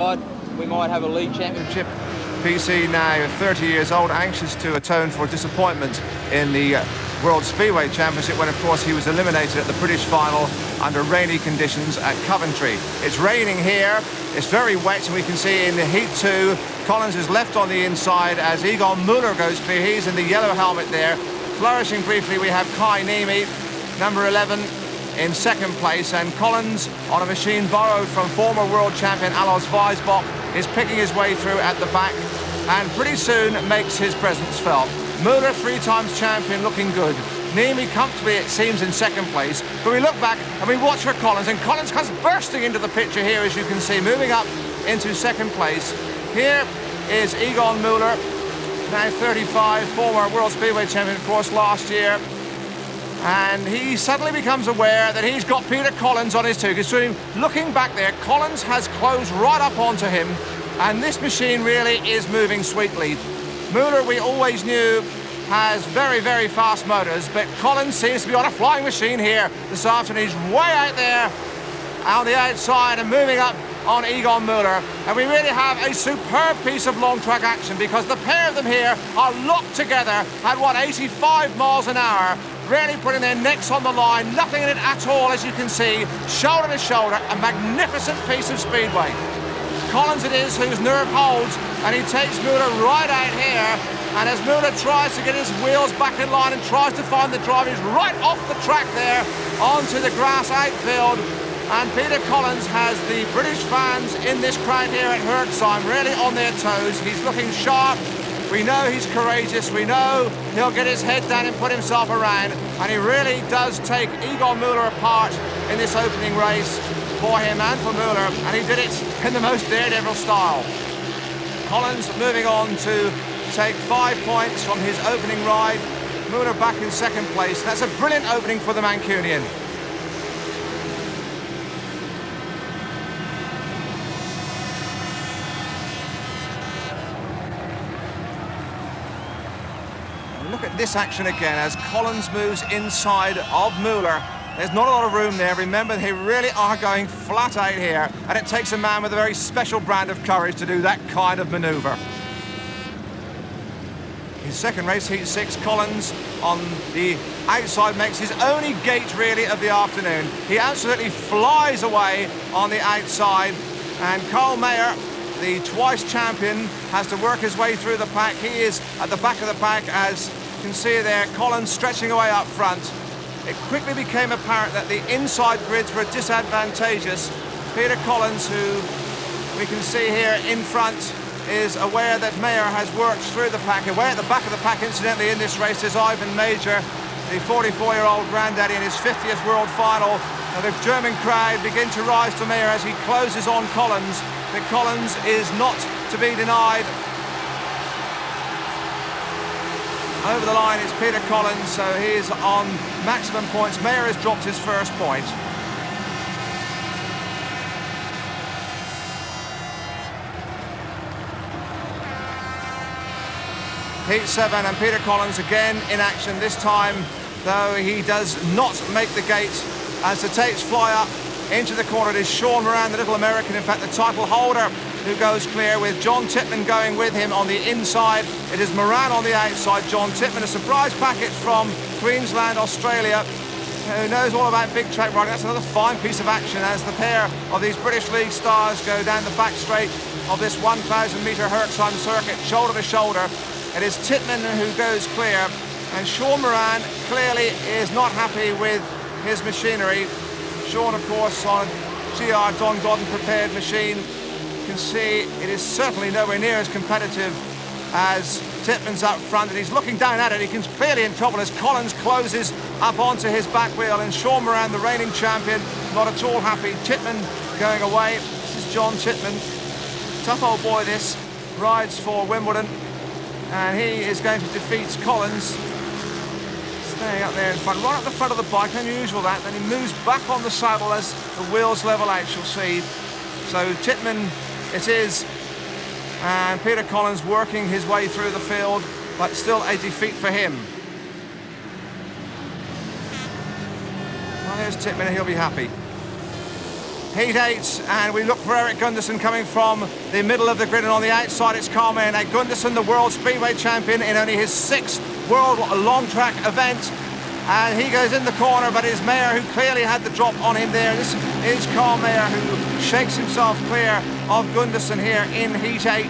We might have a league championship. PC now 30 years old, anxious to atone for disappointment in the World Speedway Championship when, of course, he was eliminated at the British final under rainy conditions at Coventry. It's raining here, it's very wet, and we can see in the Heat 2, Collins is left on the inside as Egon Müller goes clear. He's in the yellow helmet there. Flourishing briefly, we have Kai Niemi, number 11, in second place, and Collins, on a machine borrowed from former world champion Alois Weisbach, is picking his way through at the back and pretty soon makes his presence felt. Müller, 3 times champion, looking good. Niemi comfortably, it seems, in second place, but we look back and we watch for Collins, and Collins comes bursting into the picture here, as you can see, moving up into second place. Here is Egon Müller, now 35, former world speedway champion, of course, last year. And he suddenly becomes aware that he's got Peter Collins on his two. So looking back there, Collins has closed right up onto him, and this machine really is moving sweetly. Müller, we always knew, has very, very fast motors, but Collins seems to be on a flying machine here this afternoon. He's way out there on the outside and moving up on Egon Müller, and we really have a superb piece of long track action because the pair of them here are locked together at, what, 85 miles an hour, really putting their necks on the line, nothing in it at all, as you can see, shoulder to shoulder, a magnificent piece of speedway. Collins it is whose nerve holds, and he takes Müller right out here, and as Müller tries to get his wheels back in line and tries to find the drive, he's right off the track there onto the grass outfield. And Peter Collins has the British fans in this crowd here at Herxheim really on their toes. He's looking sharp. We know he's courageous. We know he'll get his head down and put himself around. And he really does take Egon Müller apart in this opening race for him and for Müller. And he did it in the most daredevil style. Collins moving on to take 5 points from his opening ride. Müller back in second place. That's a brilliant opening for the Mancunian. Look at this action again as Collins moves inside of Müller. There's not a lot of room there. Remember, they really are going flat out here, and it takes a man with a very special brand of courage to do that kind of manoeuvre. His second race, Heat 6, Collins on the outside makes his only gate really of the afternoon. He absolutely flies away on the outside, and Karl Mayer, the twice champion, has to work his way through the pack. He is at the back of the pack, as you can see there, Collins stretching away up front. It quickly became apparent that the inside grids were disadvantageous. Peter Collins, who we can see here in front, is aware that Mayer has worked through the pack. Away at the back of the pack, incidentally, in this race is Ivan Major, the 44-year-old granddaddy in his 50th world final. Now the German crowd begin to rise to Mayer as he closes on Collins. But Collins is not to be denied. Over the line is Peter Collins, so he is on maximum points. Mayer has dropped his first point. Heat 7 and Peter Collins again in action, this time though he does not make the gate as the tapes fly up into the corner. It is Sean Moran, the little American, in fact the title holder, who goes clear, with John Titman going with him on the inside. It is Moran on the outside. John Titman, a surprise package from Queensland, Australia, who knows all about big track riding. That's another fine piece of action as the pair of these British League stars go down the back straight of this 1,000-metre Herxheim circuit, shoulder to shoulder. It is Titman who goes clear, and Sean Moran clearly is not happy with his machinery. Sean, of course, on a GR Don Godden prepared machine. You can see it is certainly nowhere near as competitive as Titman's up front, and he's looking down at it. He's clearly in trouble as Collins closes up onto his back wheel, and Sean Moran, the reigning champion, not at all happy. Titman going away. This is John Titman. Tough old boy this, rides for Wimbledon, and he is going to defeat Collins. Staying up there in front, right at the front of the bike, unusual that. Then he moves back on the saddle as the wheels level out, you'll see. So Titman it is, and Peter Collins working his way through the field, but still a defeat for him. Well, there's Titman, and he'll be happy. Heat 8, and we look for Eric Gunderson coming from the middle of the grid, and on the outside it's Carl Mayer. Now Gunderson, the World Speedway champion in only his 6th World Long Track event, and he goes in the corner, but it's Mayer who clearly had the drop on him there. This is Carl Mayer who shakes himself clear of Gunderson here in Heat 8.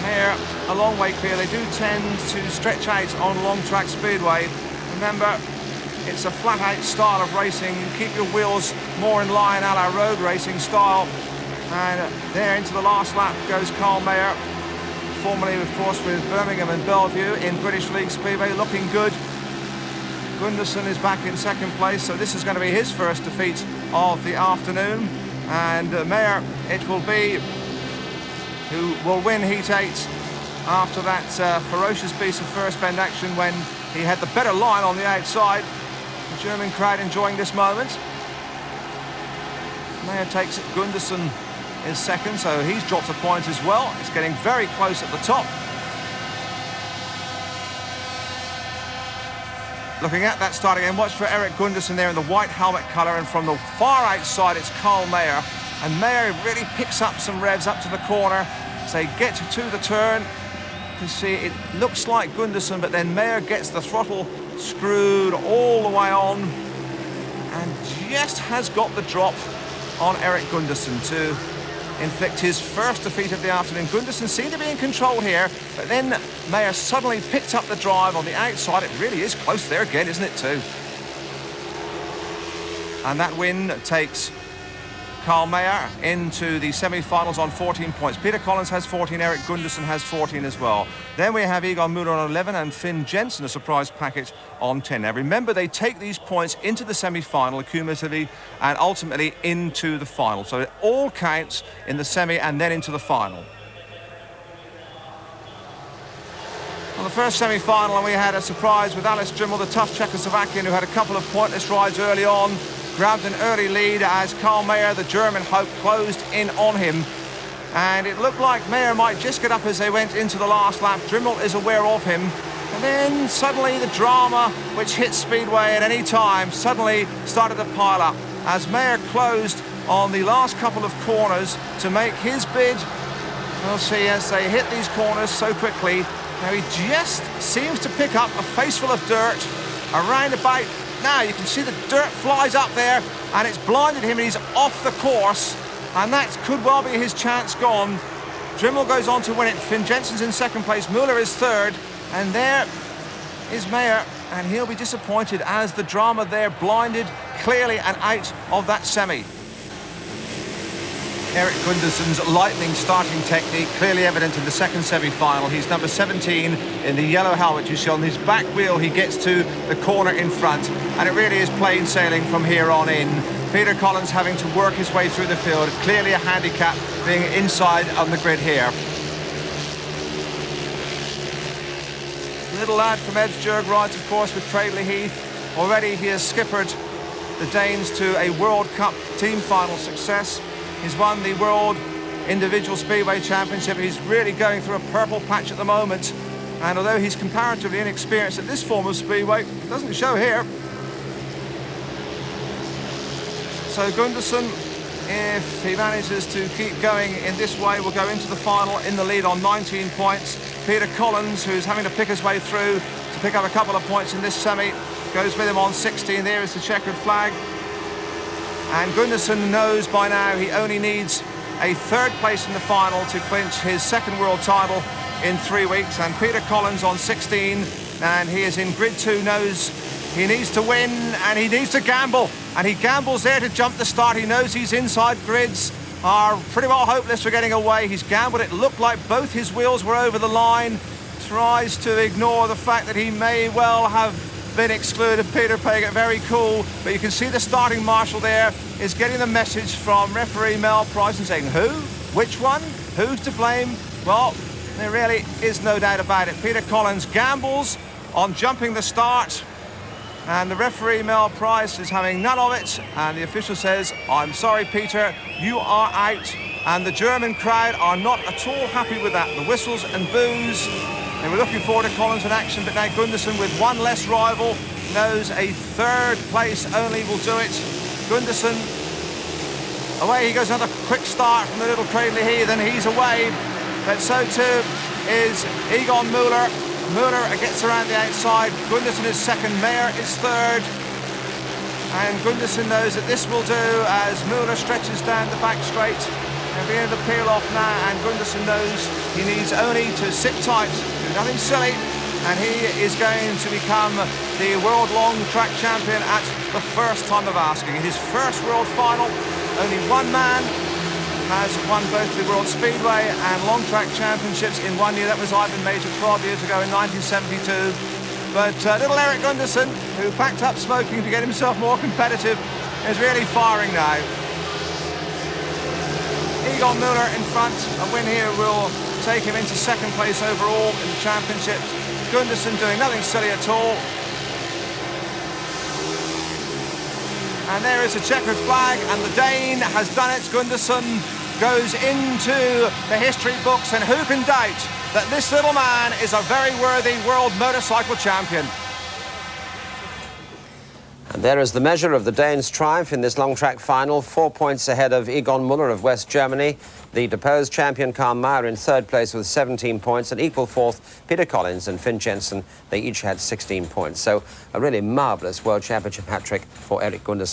Mayer a long way clear. They do tend to stretch out on long track speedway. Remember, it's a flat-out style of racing. You keep your wheels more in line, a la road racing style. And there into the last lap goes Carl Mayer, formerly, of course, with Birmingham and Bellevue in British League Speedway, looking good. Gunderson is back in 2nd place, so this is going to be his first defeat of the afternoon. And Mayer, it will be, who will win Heat 8 after that ferocious piece of first bend action when he had the better line on the outside. The German crowd enjoying this moment. Mayer takes it. Gunderson is 2nd, so he's dropped a point as well. It's getting very close at the top. Looking at that start again, watch for Eric Gunderson there in the white helmet colour, and from the far outside it's Carl Mayer. And Mayer really picks up some revs up to the corner. So they get to the turn. You can see it looks like Gunderson, but then Mayer gets the throttle screwed all the way on and just has got the drop on Eric Gunderson to inflict his first defeat of the afternoon. Gunderson seemed to be in control here, but then Mayer suddenly picked up the drive on the outside. It really is close there again, isn't it, too? And that win takes Carl Mayer into the semi-finals on 14 points. Peter Collins has 14, Eric Gunderson has 14 as well. Then we have Egon Müller on 11 and Finn Jensen, a surprise package, on 10. Now remember, they take these points into the semi-final cumulatively and ultimately into the final. So it all counts in the semi and then into the final. On the first semi-final, and we had a surprise with Alice Drimmel, the tough Czechoslovakian who had a couple of pointless rides early on, grabbed an early lead as Carl Mayer, the German hope, closed in on him. And it looked like Mayer might just get up as they went into the last lap. Drimmel is aware of him. And then suddenly the drama, which hits Speedway at any time, suddenly started to pile up as Mayer closed on the last couple of corners to make his bid. We'll see as they hit these corners so quickly. Now he just seems to pick up a faceful of dirt around about. Now you can see the dirt flies up there and it's blinded him and he's off the course, and that could well be his chance gone. Drimmel goes on to win it. Finn Jensen's in 2nd place. Müller is 3rd, and there is Mayer, and he'll be disappointed as the drama there blinded clearly and out of that semi. Eric Gunderson's lightning starting technique clearly evident in the 2nd semi-final. He's number 17 in the yellow helmet you see. On his back wheel he gets to the corner in front, and it really is plain sailing from here on in. Peter Collins having to work his way through the field, clearly a handicap being inside on the grid here. Little lad from Edsburg rides, of course, with Traveley Heath. Already he has skippered the Danes to a World Cup team final success. He's won the World Individual Speedway Championship. He's really going through a purple patch at the moment. And although he's comparatively inexperienced at this form of speedway, it doesn't show here. So Gunderson, if he manages to keep going in this way, will go into the final in the lead on 19 points. Peter Collins, who's having to pick his way through to pick up a couple of points in this semi, goes with him on 16. There is the checkered flag. And Gunderson knows by now he only needs a 3rd place in the final to clinch his 2nd world title in 3 weeks. And Peter Collins on 16, and he is in grid 2, knows he needs to win and he needs to gamble. And he gambles there to jump the start. He knows his inside grids are pretty well hopeless for getting away. He's gambled. It looked like both his wheels were over the line. Tries to ignore the fact that he may well have been excluded. Peter playing it very cool, but you can see the starting marshal there is getting the message from referee Mel Price and saying, who? Which one? Who's to blame? Well, there really is no doubt about it. Peter Collins gambles on jumping the start, and the referee Mel Price is having none of it, and the official says, I'm sorry Peter, you are out. And the German crowd are not at all happy with that. The whistles and boos. They were looking forward to Collins in action, but now Gunderson, with one less rival, knows a 3rd place only will do it. Gunderson, away he goes, another quick start from the little cradle heath, and he's away. But so too is Egon Müller. Müller gets around the outside. Gunderson is second, Mayer is third. And Gunderson knows that this will do as Müller stretches down the back straight. They're beginning to peel off now, and Gunderson knows he needs only to sit tight, do nothing silly, and he is going to become the world long track champion at the first time of asking. In his first world final, only one man has won both the World Speedway and Long Track Championships in 1 year. That was Ivan Major 12 years ago in 1972. But little Eric Gunderson, who packed up smoking to get himself more competitive, is really firing now. Egon Müller in front. A win here will take him into second place overall in the championships. Gunderson doing nothing silly at all. And there is a checkered flag, and the Dane has done it. Gunderson goes into the history books, and who can doubt that this little man is a very worthy world motorcycle champion. And there is the measure of the Danes' triumph in this long track final, 4 points ahead of Egon Müller of West Germany. The deposed champion Karl Mayer in third place with 17 points, and equal fourth Peter Collins and Finn Jensen. They each had 16 points. So a really marvellous World Championship hat-trick for Eric Gunderson.